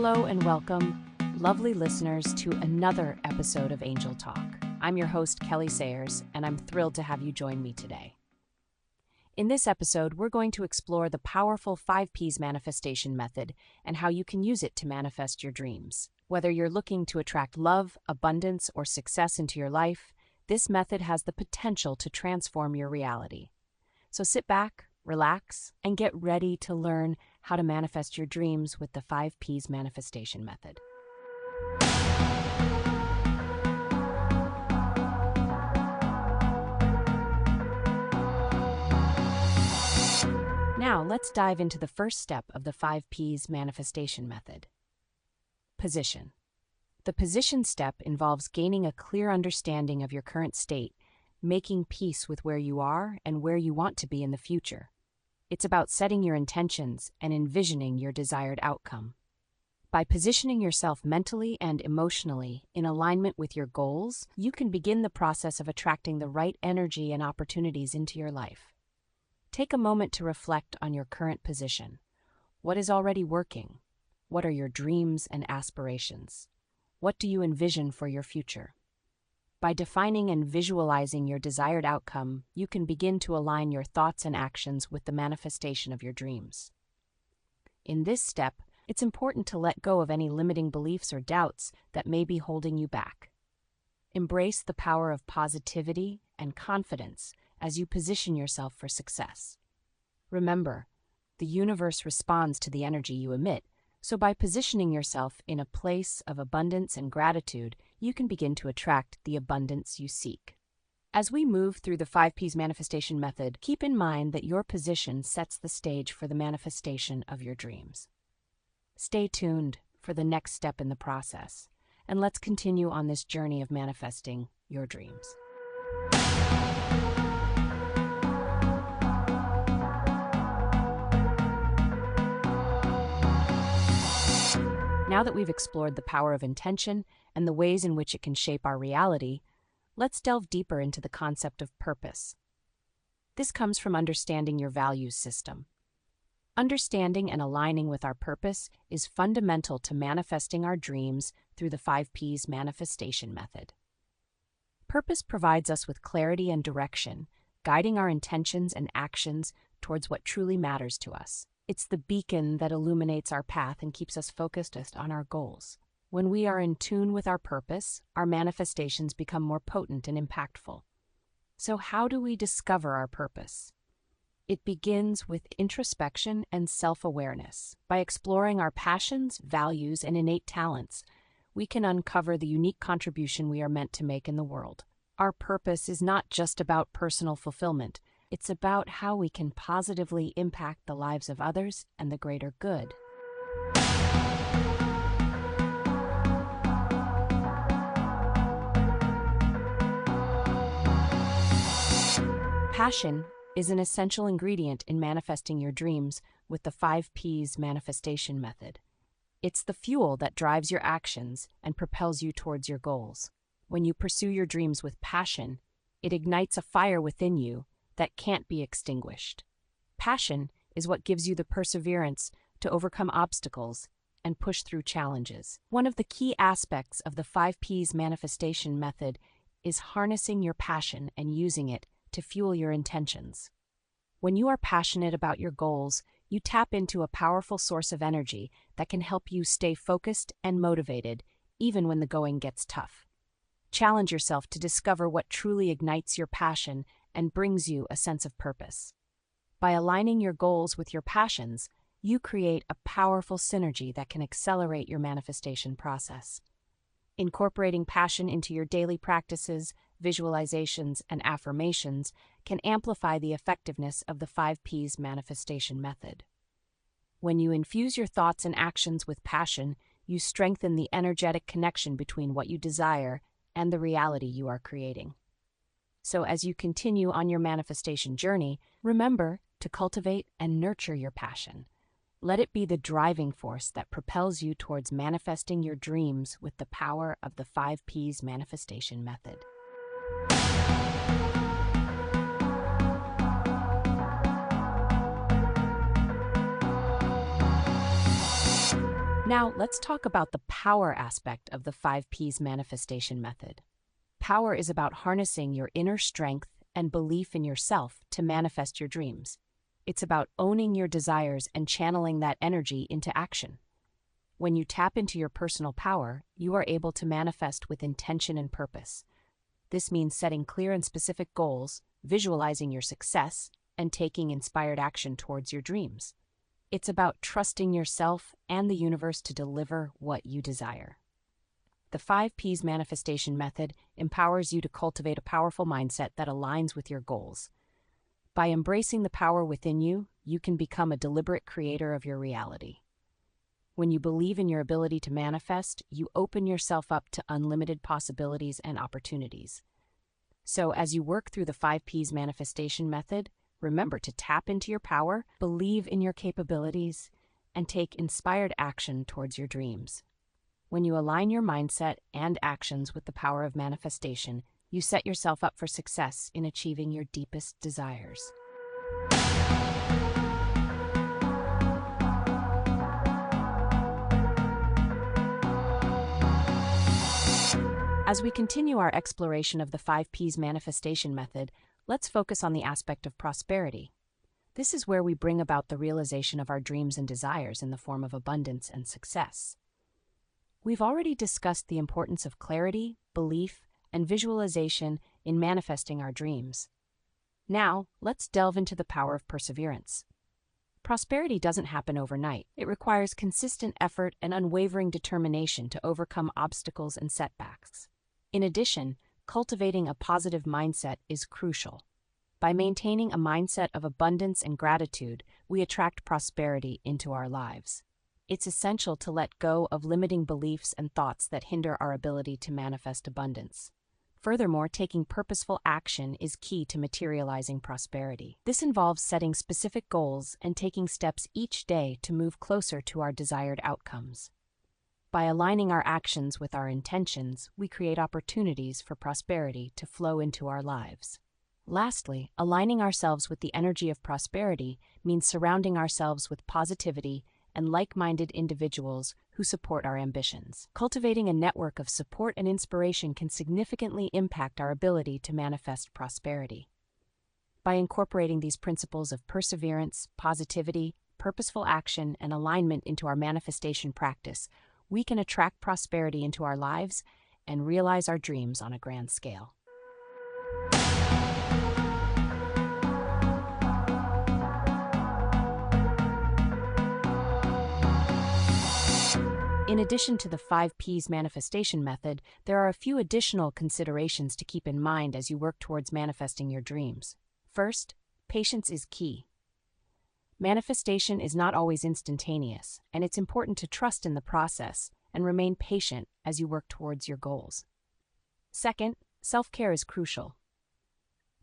Hello and welcome, lovely listeners, to another episode of Angel Talk. I'm your host, Kelly Sayers, and I'm thrilled to have you join me today. In this episode, we're going to explore the powerful 5 Ps manifestation method and how you can use it to manifest your dreams. Whether you're looking to attract love, abundance, or success into your life, this method has the potential to transform your reality. So sit back, relax, and get ready to learn how to manifest your dreams with the 5 Ps manifestation method. Now, let's dive into the first step of the 5 Ps manifestation method. Position. The position step involves gaining a clear understanding of your current state, making peace with where you are and where you want to be in the future. It's about setting your intentions and envisioning your desired outcome. By positioning yourself mentally and emotionally in alignment with your goals, you can begin the process of attracting the right energy and opportunities into your life. Take a moment to reflect on your current position. What is already working? What are your dreams and aspirations? What do you envision for your future? By defining and visualizing your desired outcome, you can begin to align your thoughts and actions with the manifestation of your dreams. In this step, it's important to let go of any limiting beliefs or doubts that may be holding you back. Embrace the power of positivity and confidence as you position yourself for success. Remember, the universe responds to the energy you emit, so by positioning yourself in a place of abundance and gratitude, you can begin to attract the abundance you seek. As we move through the 5 Ps manifestation method, keep in mind that your position sets the stage for the manifestation of your dreams. Stay tuned for the next step in the process, and let's continue on this journey of manifesting your dreams. Now that we've explored the power of intention and the ways in which it can shape our reality, let's delve deeper into the concept of purpose. This comes from understanding your values system. Understanding and aligning with our purpose is fundamental to manifesting our dreams through the 5 Ps manifestation method. Purpose provides us with clarity and direction, guiding our intentions and actions towards what truly matters to us. It's the beacon that illuminates our path and keeps us focused on our goals. When we are in tune with our purpose, our manifestations become more potent and impactful. So how do we discover our purpose? It begins with introspection and self-awareness. By exploring our passions, values, and innate talents, we can uncover the unique contribution we are meant to make in the world. Our purpose is not just about personal fulfillment. It's about how we can positively impact the lives of others and the greater good. Passion is an essential ingredient in manifesting your dreams with the 5 Ps manifestation method. It's the fuel that drives your actions and propels you towards your goals. When you pursue your dreams with passion, it ignites a fire within you that can't be extinguished. Passion is what gives you the perseverance to overcome obstacles and push through challenges. One of the key aspects of the 5 Ps manifestation method is harnessing your passion and using it to fuel your intentions. When you are passionate about your goals, you tap into a powerful source of energy that can help you stay focused and motivated even when the going gets tough. Challenge yourself to discover what truly ignites your passion and brings you a sense of purpose. By aligning your goals with your passions, you create a powerful synergy that can accelerate your manifestation process. Incorporating passion into your daily practices, visualizations, and affirmations can amplify the effectiveness of the 5 Ps manifestation method. When you infuse your thoughts and actions with passion, you strengthen the energetic connection between what you desire and the reality you are creating. So as you continue on your manifestation journey, remember to cultivate and nurture your passion. Let it be the driving force that propels you towards manifesting your dreams with the power of the 5 Ps manifestation method. Now, let's talk about the power aspect of the 5Ps manifestation method. Power is about harnessing your inner strength and belief in yourself to manifest your dreams. It's about owning your desires and channeling that energy into action. When you tap into your personal power, you are able to manifest with intention and purpose. This means setting clear and specific goals, visualizing your success, and taking inspired action towards your dreams. It's about trusting yourself and the universe to deliver what you desire. The 5Ps manifestation method empowers you to cultivate a powerful mindset that aligns with your goals. By embracing the power within you, you can become a deliberate creator of your reality. When you believe in your ability to manifest, you open yourself up to unlimited possibilities and opportunities. So, as you work through the 5Ps manifestation method, remember to tap into your power, believe in your capabilities, and take inspired action towards your dreams. When you align your mindset and actions with the power of manifestation, you set yourself up for success in achieving your deepest desires. As we continue our exploration of the 5Ps manifestation method, let's focus on the aspect of prosperity. This is where we bring about the realization of our dreams and desires in the form of abundance and success. We've already discussed the importance of clarity, belief, and visualization in manifesting our dreams. Now, let's delve into the power of perseverance. Prosperity doesn't happen overnight. It requires consistent effort and unwavering determination to overcome obstacles and setbacks. In addition, cultivating a positive mindset is crucial. By maintaining a mindset of abundance and gratitude, we attract prosperity into our lives. It's essential to let go of limiting beliefs and thoughts that hinder our ability to manifest abundance. Furthermore, taking purposeful action is key to materializing prosperity. This involves setting specific goals and taking steps each day to move closer to our desired outcomes. By aligning our actions with our intentions, we create opportunities for prosperity to flow into our lives. Lastly, aligning ourselves with the energy of prosperity means surrounding ourselves with positivity and like-minded individuals who support our ambitions. Cultivating a network of support and inspiration can significantly impact our ability to manifest prosperity. By incorporating these principles of perseverance, positivity, purposeful action, and alignment into our manifestation practice, we can attract prosperity into our lives and realize our dreams on a grand scale. In addition to the 5Ps manifestation method, there are a few additional considerations to keep in mind as you work towards manifesting your dreams. First, patience is key. Manifestation is not always instantaneous, and it's important to trust in the process and remain patient as you work towards your goals. Second, self-care is crucial.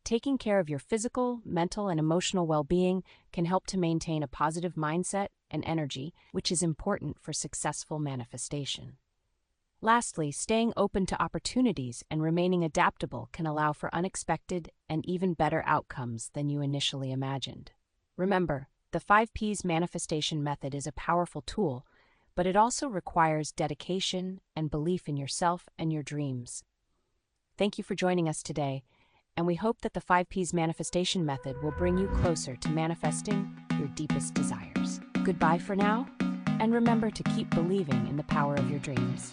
Taking care of your physical, mental, and emotional well-being can help to maintain a positive mindset and energy, which is important for successful manifestation. Lastly, staying open to opportunities and remaining adaptable can allow for unexpected and even better outcomes than you initially imagined. Remember, the 5Ps manifestation method is a powerful tool, but it also requires dedication and belief in yourself and your dreams. Thank you for joining us today, and we hope that the 5Ps manifestation method will bring you closer to manifesting your deepest desires. Goodbye for now, and remember to keep believing in the power of your dreams.